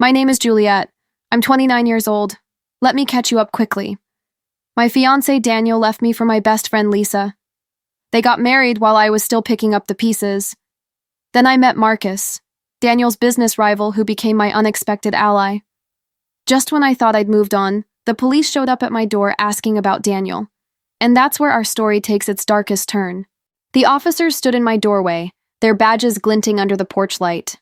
My name is Juliet. I'm 29 years old. Let me catch you up quickly. My fiancé Daniel left me for my best friend Lisa. They got married while I was still picking up the pieces. Then I met Marcus, Daniel's business rival who became my unexpected ally. Just when I thought I'd moved on, the police showed up at my door asking about Daniel. And that's where our story takes its darkest turn. The officers stood in my doorway, their badges glinting under the porch light.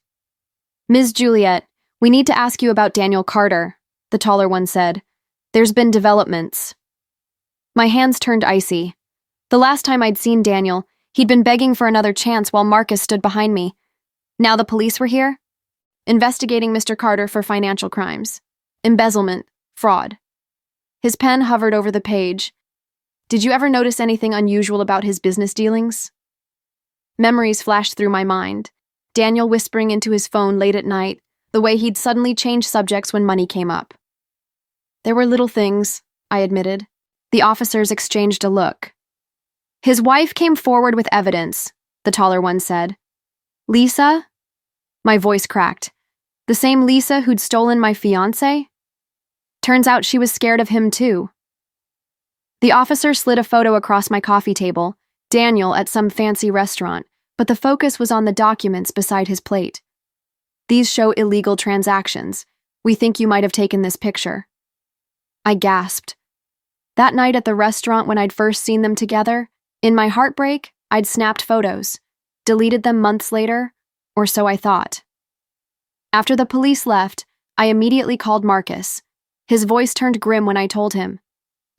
"Ms. Juliet, we need to ask you about Daniel Carter," the taller one said. "There's been developments." My hands turned icy. The last time I'd seen Daniel, he'd been begging for another chance while Marcus stood behind me. Now the police were here? Investigating Mr. Carter for financial crimes. Embezzlement. Fraud. His pen hovered over the page. "Did you ever notice anything unusual about his business dealings?" Memories flashed through my mind. Daniel whispering into his phone late at night, the way he'd suddenly change subjects when money came up. "There were little things," I admitted. The officers exchanged a look. "His wife came forward with evidence," the taller one said. "Lisa?" My voice cracked. "The same Lisa who'd stolen my fiancé?" Turns out she was scared of him too. The officer slid a photo across my coffee table, Daniel at some fancy restaurant, but the focus was on the documents beside his plate. "These show illegal transactions. We think you might have taken this picture." I gasped. That night at the restaurant when I'd first seen them together, in my heartbreak, I'd snapped photos, deleted them months later, or so I thought. After the police left, I immediately called Marcus. His voice turned grim when I told him,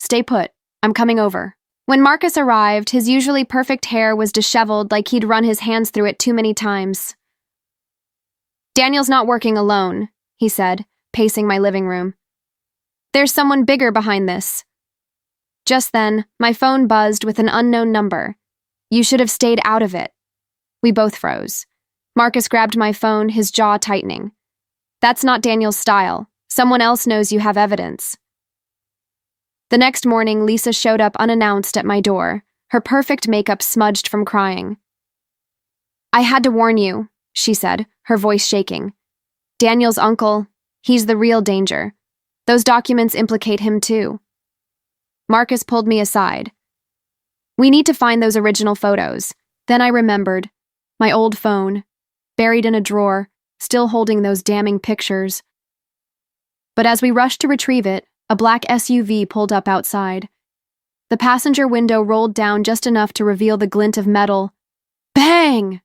"Stay put, I'm coming over." When Marcus arrived, his usually perfect hair was disheveled like he'd run his hands through it too many times. "Daniel's not working alone," he said, pacing my living room. "There's someone bigger behind this." Just then, my phone buzzed with an unknown number. "You should have stayed out of it." We both froze. Marcus grabbed my phone, his jaw tightening. "That's not Daniel's style. Someone else knows you have evidence." The next morning, Lisa showed up unannounced at my door, her perfect makeup smudged from crying. "I had to warn you," she said, her voice shaking. "Daniel's uncle, he's the real danger. Those documents implicate him too." Marcus pulled me aside. "We need to find those original photos." Then I remembered. My old phone, buried in a drawer, still holding those damning pictures. But as we rushed to retrieve it, a black SUV pulled up outside. The passenger window rolled down just enough to reveal the glint of metal. Bang!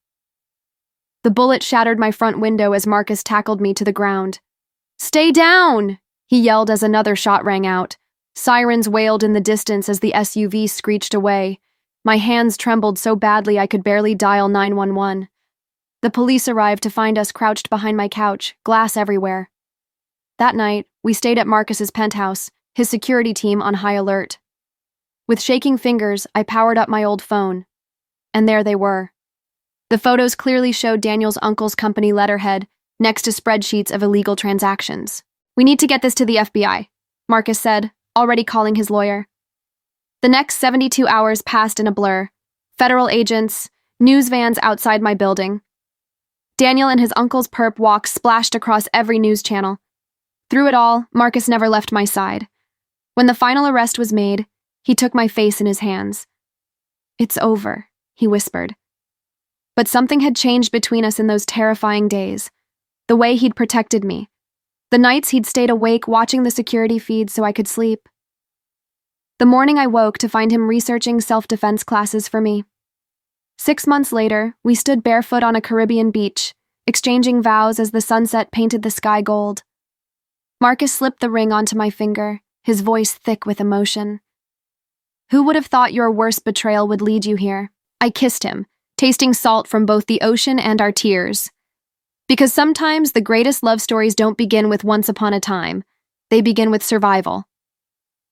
The bullet shattered my front window as Marcus tackled me to the ground. "Stay down!" he yelled as another shot rang out. Sirens wailed in the distance as the SUV screeched away. My hands trembled so badly I could barely dial 911. The police arrived to find us crouched behind my couch, glass everywhere. That night, we stayed at Marcus's penthouse, his security team on high alert. With shaking fingers, I powered up my old phone. And there they were. The photos clearly showed Daniel's uncle's company letterhead, next to spreadsheets of illegal transactions. "We need to get this to the FBI," Marcus said, already calling his lawyer. The next 72 hours passed in a blur. Federal agents, news vans outside my building. Daniel and his uncle's perp walk splashed across every news channel. Through it all, Marcus never left my side. When the final arrest was made, he took my face in his hands. "It's over," he whispered. But something had changed between us in those terrifying days. The way he'd protected me. The nights he'd stayed awake watching the security feed so I could sleep. The morning I woke to find him researching self-defense classes for me. 6 months later, we stood barefoot on a Caribbean beach, exchanging vows as the sunset painted the sky gold. Marcus slipped the ring onto my finger, his voice thick with emotion. "Who would have thought your worst betrayal would lead you here?" I kissed him, tasting salt from both the ocean and our tears. Because sometimes the greatest love stories don't begin with once upon a time. They begin with survival.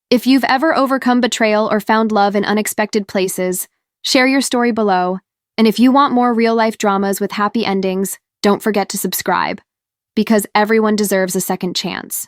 If you've ever overcome betrayal or found love in unexpected places, share your story below. And if you want more real-life dramas with happy endings, don't forget to subscribe. Because everyone deserves a second chance.